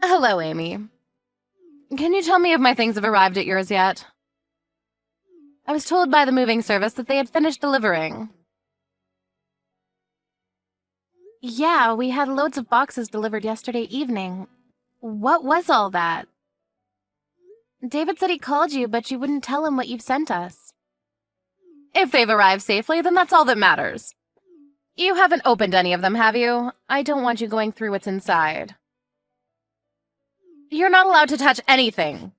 Hello, Amy. Can you tell me if my things have arrived at yours yet? I was told by the moving service that they had finished delivering. Yeah, we had loads of boxes delivered yesterday evening. What was all that? David said he called you, but you wouldn't tell him what you've sent us. If they've arrived safely, then that's all that matters. You haven't opened any of them, have you? I don't want you going through what's inside. You're not allowed to touch anything.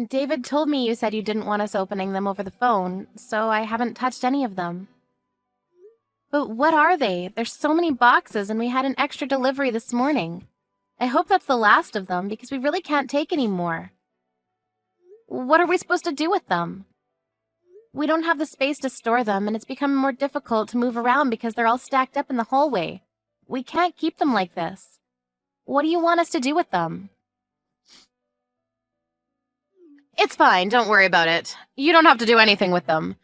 David told me you said you didn't want us opening them over the phone, so I haven't touched any of them. But what are they? There's so many boxes, and we had an extra delivery this morning. I hope that's the last of them, because we really can't take any more. What are we supposed to do with them? We don't have the space to store them, and it's become more difficult to move around because they're all stacked up in the hallway. We can't keep them like this. What do you want us to do with them? It's fine, don't worry about it. You don't have to do anything with them.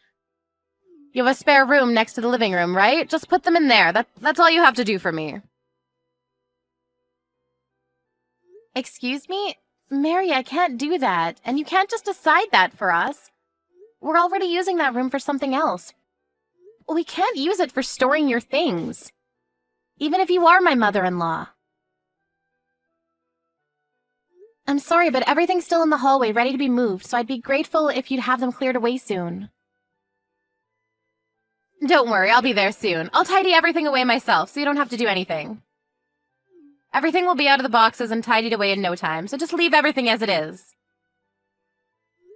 You have a spare room next to the living room, right? Just put them in there. That's all you have to do for me. Excuse me? Mary, I can't do that, and you can't just decide that for us. We're already using that room for something else. We can't use it for storing your things. Even if you are my mother-in-law. I'm sorry, but everything's still in the hallway, ready to be moved, so I'd be grateful if you'd have them cleared away soon. Don't worry, I'll be there soon. I'll tidy everything away myself, so you don't have to do anything. Everything will be out of the boxes and tidied away in no time, so just leave everything as it is.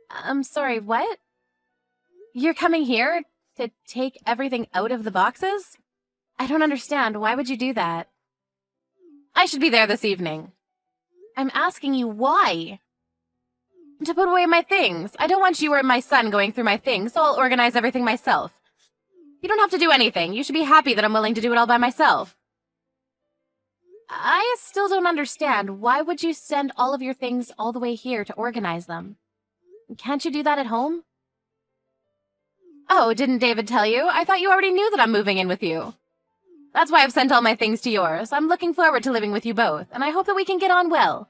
I'm sorry, what? You're coming here to take everything out of the boxes? I don't understand. Why would you do that? I should be there this evening. I'm asking you why. To put away my things. I don't want you or my son going through my things, so I'll organize everything myself. You don't have to do anything. You should be happy that I'm willing to do it all by myself. I still don't understand. Why would you send all of your things all the way here to organize them? Can't you do that at home? Oh, didn't David tell you? I thought you already knew that I'm moving in with you. That's why I've sent all my things to yours. I'm looking forward to living with you both, and I hope that we can get on well.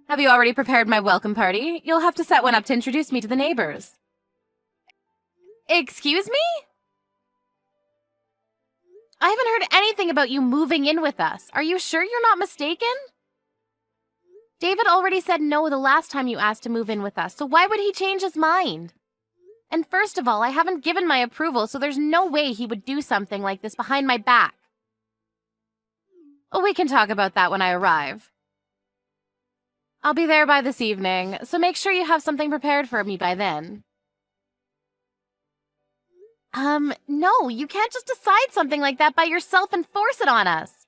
Have you already prepared my welcome party? You'll have to set one up to introduce me to the neighbors. Excuse me? I haven't heard anything about you moving in with us. Are you sure you're not mistaken? David already said no the last time you asked to move in with us, so why would he change his mind? And first of all, I haven't given my approval, so there's no way he would do something like this behind my back. We can talk about that when I arrive. I'll be there by this evening, so make sure you have something prepared for me by then. No, you can't just decide something like that by yourself and force it on us.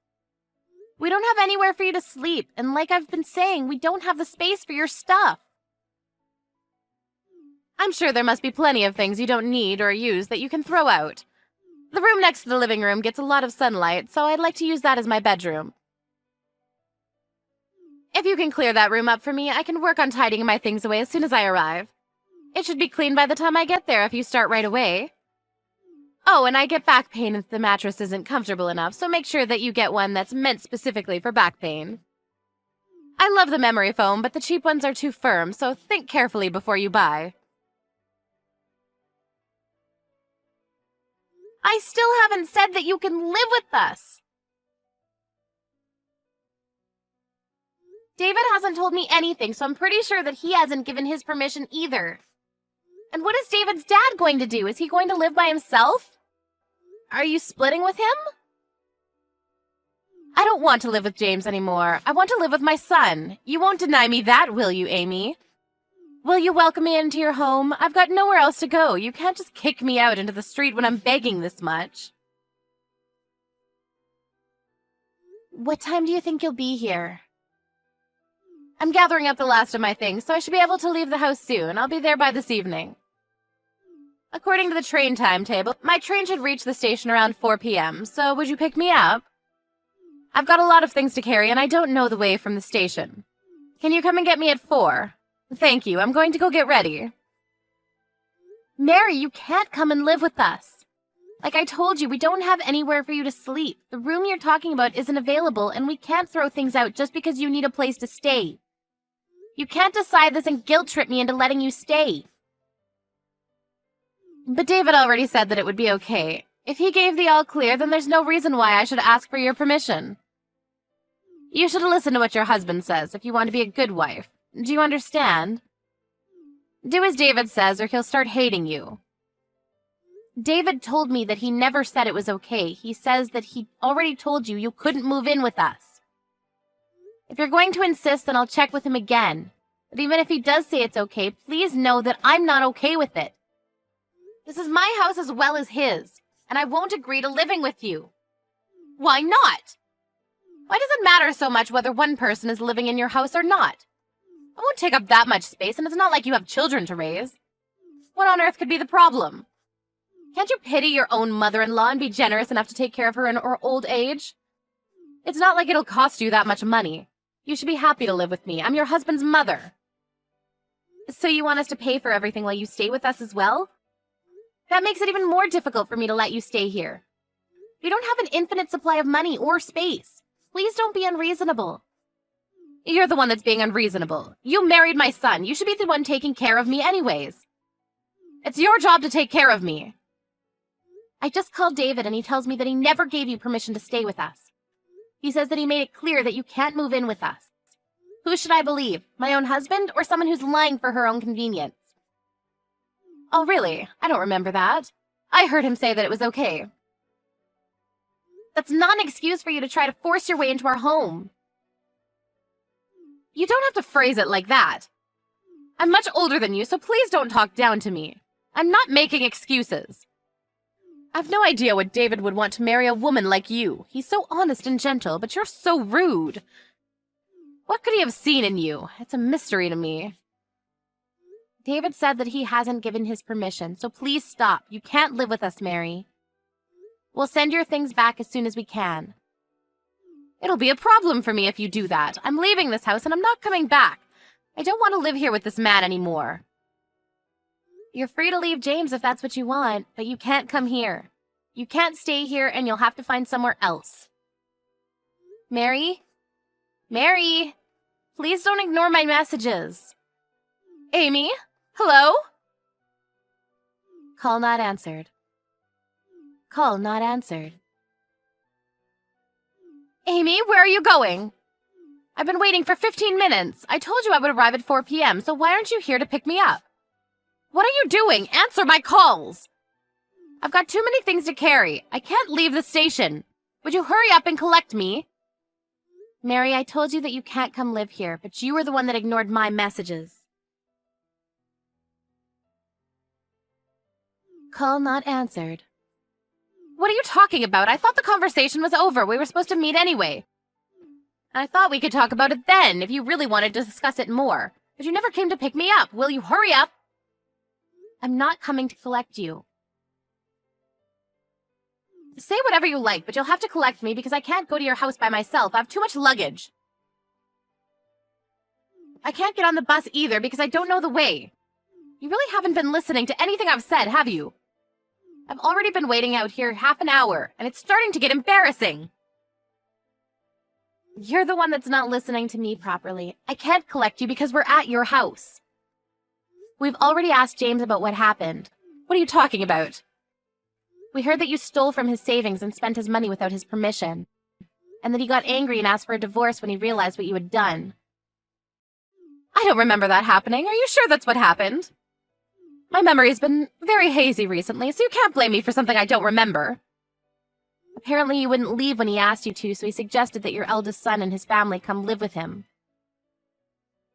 We don't have anywhere for you to sleep, and like I've been saying, we don't have the space for your stuff. I'm sure there must be plenty of things you don't need or use that you can throw out. The room next to the living room gets a lot of sunlight, so I'd like to use that as my bedroom. If you can clear that room up for me, I can work on tidying my things away as soon as I arrive. It should be clean by the time I get there if you start right away. Oh, and I get back pain if the mattress isn't comfortable enough, so make sure that you get one that's meant specifically for back pain. I love the memory foam, but the cheap ones are too firm, so think carefully before you buy. I still haven't said that you can live with us. David hasn't told me anything, so I'm pretty sure that he hasn't given his permission either. And what is David's dad going to do? Is he going to live by himself? Are you splitting with him? I don't want to live with James anymore. I want to live with my son. You won't deny me that, will you, Amy? Will you welcome me into your home? I've got nowhere else to go. You can't just kick me out into the street when I'm begging this much. What time do you think you'll be here? I'm gathering up the last of my things, so I should be able to leave the house soon. I'll be there by this evening. According to the train timetable, my train should reach the station around 4 p.m., so would you pick me up? I've got a lot of things to carry, and I don't know the way from the station. Can you come and get me at 4? Thank you. I'm going to go get ready. Mary, you can't come and live with us. Like I told you, we don't have anywhere for you to sleep. The room you're talking about isn't available, and we can't throw things out just because you need a place to stay. You can't decide this and guilt trip me into letting you stay. But David already said that it would be okay. If he gave the all clear, then there's no reason why I should ask for your permission. You should listen to what your husband says if you want to be a good wife. Do you understand? Do as David says or he'll start hating you. David told me that he never said it was okay. He says that he already told you couldn't move in with us. If you're going to insist, then I'll check with him again. But even if he does say it's okay, please know that I'm not okay with it. This is my house as well as his, and I won't agree to living with you. Why not? Why does it matter so much whether one person is living in your house or not? I won't take up that much space, and it's not like you have children to raise. What on earth could be the problem? Can't you pity your own mother-in-law and be generous enough to take care of her in her old age? It's not like it'll cost you that much money. You should be happy to live with me. I'm your husband's mother. So you want us to pay for everything while you stay with us as well? That makes it even more difficult for me to let you stay here. You don't have an infinite supply of money or space. Please don't be unreasonable. You're the one that's being unreasonable. You married my son. You should be the one taking care of me anyways. It's your job to take care of me. I just called David and he tells me that he never gave you permission to stay with us. He says that he made it clear that you can't move in with us. Who should I believe? My own husband or someone who's lying for her own convenience? Oh, really? I don't remember that. I heard him say that it was okay. That's not an excuse for you to try to force your way into our home. You don't have to phrase it like that. I'm much older than you, so please don't talk down to me. I'm not making excuses. I've no idea what David would want to marry a woman like you. He's so honest and gentle, but you're so rude. What could he have seen in you? It's a mystery to me. David said that he hasn't given his permission, so please stop. You can't live with us, Mary. We'll send your things back as soon as we can. It'll be a problem for me if you do that. I'm leaving this house and I'm not coming back. I don't want to live here with this man anymore. You're free to leave James if that's what you want, but you can't come here. You can't stay here and you'll have to find somewhere else. Mary? Mary? Please don't ignore my messages. Amy? Hello? Call not answered. Call not answered. Amy, where are you going? I've been waiting for 15 minutes. I told you I would arrive at 4 p.m., so why aren't you here to pick me up? What are you doing? Answer my calls! I've got too many things to carry. I can't leave the station. Would you hurry up and collect me? Mary, I told you that you can't come live here, but you were the one that ignored my messages. Call not answered. What are you talking about? I thought the conversation was over. We were supposed to meet anyway. I thought we could talk about it then, if you really wanted to discuss it more. But you never came to pick me up. Will you hurry up? I'm not coming to collect you. Say whatever you like, but you'll have to collect me because I can't go to your house by myself. I have too much luggage. I can't get on the bus either because I don't know the way. You really haven't been listening to anything I've said, have you? I've already been waiting out here half an hour, and it's starting to get embarrassing. You're the one that's not listening to me properly. I can't collect you because we're at your house. We've already asked James about what happened. What are you talking about? We heard that you stole from his savings and spent his money without his permission, and that he got angry and asked for a divorce when he realized what you had done. I don't remember that happening. Are you sure that's what happened? My memory's been very hazy recently, so you can't blame me for something I don't remember. Apparently you wouldn't leave when he asked you to, so he suggested that your eldest son and his family come live with him.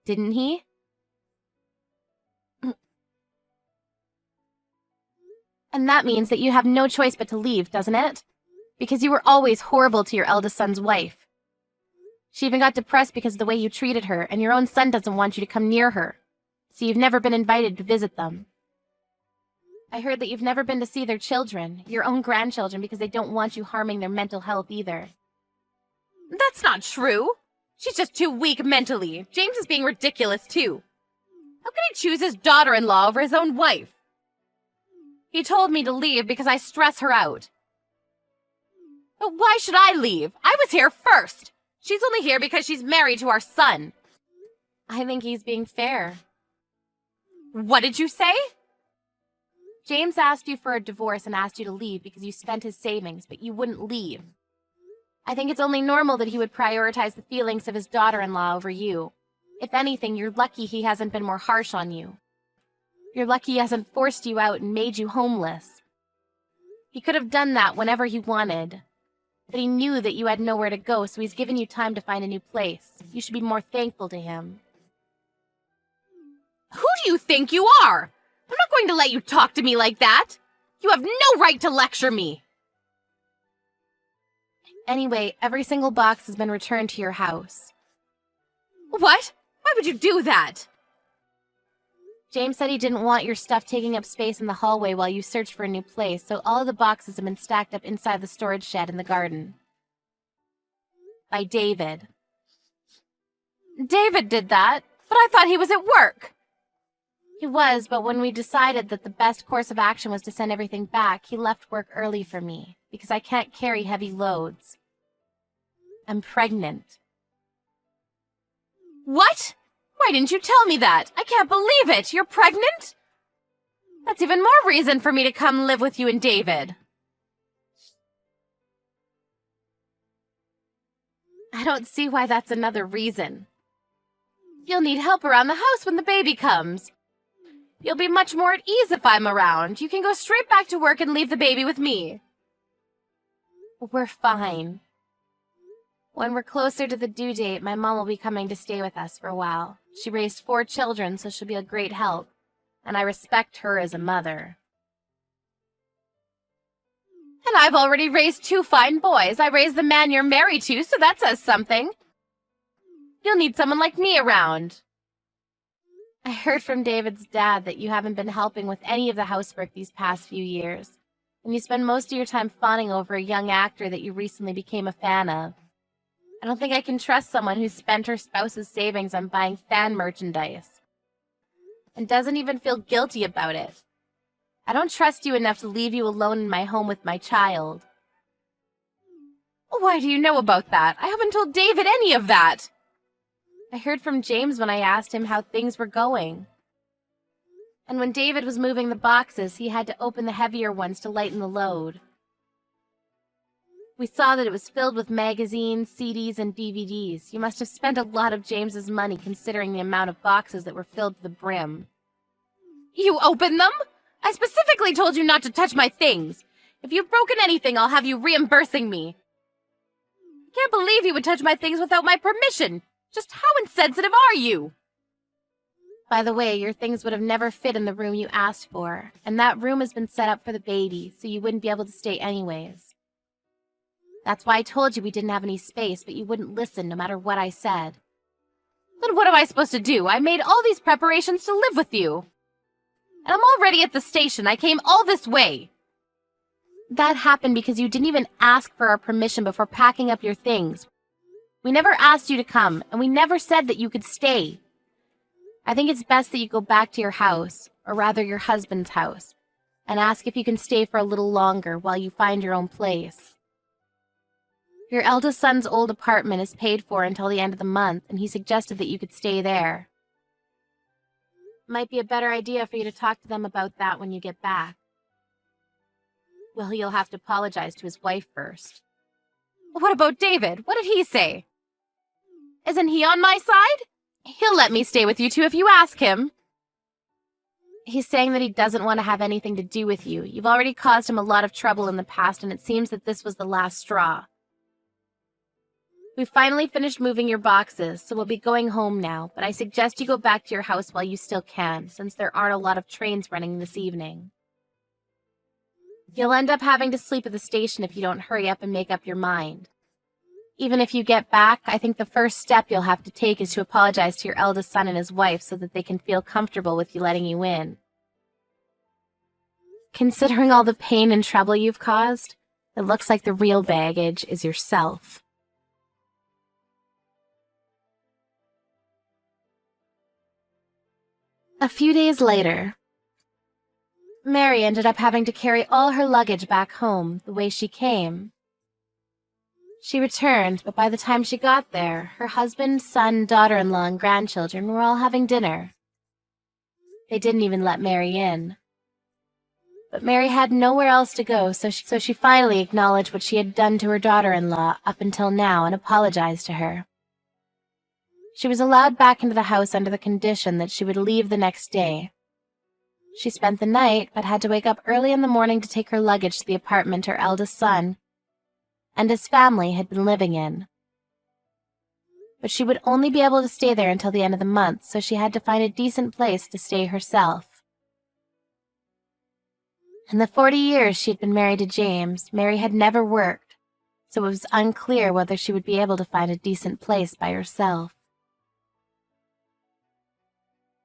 Didn't he? And that means that you have no choice but to leave, doesn't it? Because you were always horrible to your eldest son's wife. She even got depressed because of the way you treated her, and your own son doesn't want you to come near her, so you've never been invited to visit them. I heard that you've never been to see their children, your own grandchildren, because they don't want you harming their mental health either. That's not true. She's just too weak mentally. James is being ridiculous, too. How can he choose his daughter-in-law over his own wife? He told me to leave because I stress her out. But why should I leave? I was here first. She's only here because she's married to our son. I think he's being fair. What did you say? James asked you for a divorce and asked you to leave because you spent his savings, but you wouldn't leave. I think it's only normal that he would prioritize the feelings of his daughter-in-law over you. If anything, you're lucky he hasn't been more harsh on you. You're lucky he hasn't forced you out and made you homeless. He could have done that whenever he wanted. But he knew that you had nowhere to go, so he's given you time to find a new place. You should be more thankful to him. Who do you think you are? I'm not going to let you talk to me like that. You have no right to lecture me. Anyway, every single box has been returned to your house. What? Why would you do that? James said he didn't want your stuff taking up space in the hallway while you searched for a new place, so all of the boxes have been stacked up inside the storage shed in the garden. By David. David did that, but I thought he was at work. He was, but when we decided that the best course of action was to send everything back, he left work early for me, because I can't carry heavy loads. I'm pregnant. What? Why didn't you tell me that? I can't believe it! You're pregnant? That's even more reason for me to come live with you and David. I don't see why that's another reason. You'll need help around the house when the baby comes. You'll be much more at ease if I'm around. You can go straight back to work and leave the baby with me. We're fine. When we're closer to the due date, my mom will be coming to stay with us for a while. She raised 4 children, so she'll be a great help. And I respect her as a mother. And I've already raised 2 fine boys. I raised the man you're married to, so that says something. You'll need someone like me around. I heard from David's dad that you haven't been helping with any of the housework these past few years, and you spend most of your time fawning over a young actor that you recently became a fan of. I don't think I can trust someone who's spent her spouse's savings on buying fan merchandise, and doesn't even feel guilty about it. I don't trust you enough to leave you alone in my home with my child. Why do you know about that? I haven't told David any of that. I heard from James when I asked him how things were going. And when David was moving the boxes, he had to open the heavier ones to lighten the load. We saw that it was filled with magazines, CDs, and DVDs. You must have spent a lot of James's money considering the amount of boxes that were filled to the brim. You opened them? I specifically told you not to touch my things. If you've broken anything, I'll have you reimbursing me. I can't believe you would touch my things without my permission. Just how insensitive are you? By the way, your things would have never fit in the room you asked for, and that room has been set up for the baby, so you wouldn't be able to stay anyways. That's why I told you we didn't have any space, but you wouldn't listen no matter what I said. Then what am I supposed to do? I made all these preparations to live with you. And I'm already at the station. I came all this way. That happened because you didn't even ask for our permission before packing up your things. We never asked you to come, and we never said that you could stay. I think it's best that you go back to your house, or rather your husband's house, and ask if you can stay for a little longer while you find your own place. Your eldest son's old apartment is paid for until the end of the month, and he suggested that you could stay there. Might be a better idea for you to talk to them about that when you get back. Well, you'll have to apologize to his wife first. What about David? What did he say? Isn't he on my side? He'll let me stay with you two if you ask him. He's saying that he doesn't want to have anything to do with you. You've already caused him a lot of trouble in the past, and it seems that this was the last straw. We've finally finished moving your boxes, so we'll be going home now, but I suggest you go back to your house while you still can, since there aren't a lot of trains running this evening. You'll end up having to sleep at the station if you don't hurry up and make up your mind. Even if you get back, I think the first step you'll have to take is to apologize to your eldest son and his wife so that they can feel comfortable with you letting you in. Considering all the pain and trouble you've caused, it looks like the real baggage is yourself. A few days later. Mary ended up having to carry all her luggage back home the way she came. She returned, but by the time she got there, her husband, son, daughter-in-law, and grandchildren were all having dinner. They didn't even let Mary in. But Mary had nowhere else to go, so she finally acknowledged what she had done to her daughter-in-law up until now and apologized to her. She was allowed back into the house under the condition that she would leave the next day. She spent the night, but had to wake up early in the morning to take her luggage to the apartment her eldest son and his family had been living in. But she would only be able to stay there until the end of the month, so she had to find a decent place to stay herself. In the 40 years she'd been married to James, Mary had never worked, so it was unclear whether she would be able to find a decent place by herself.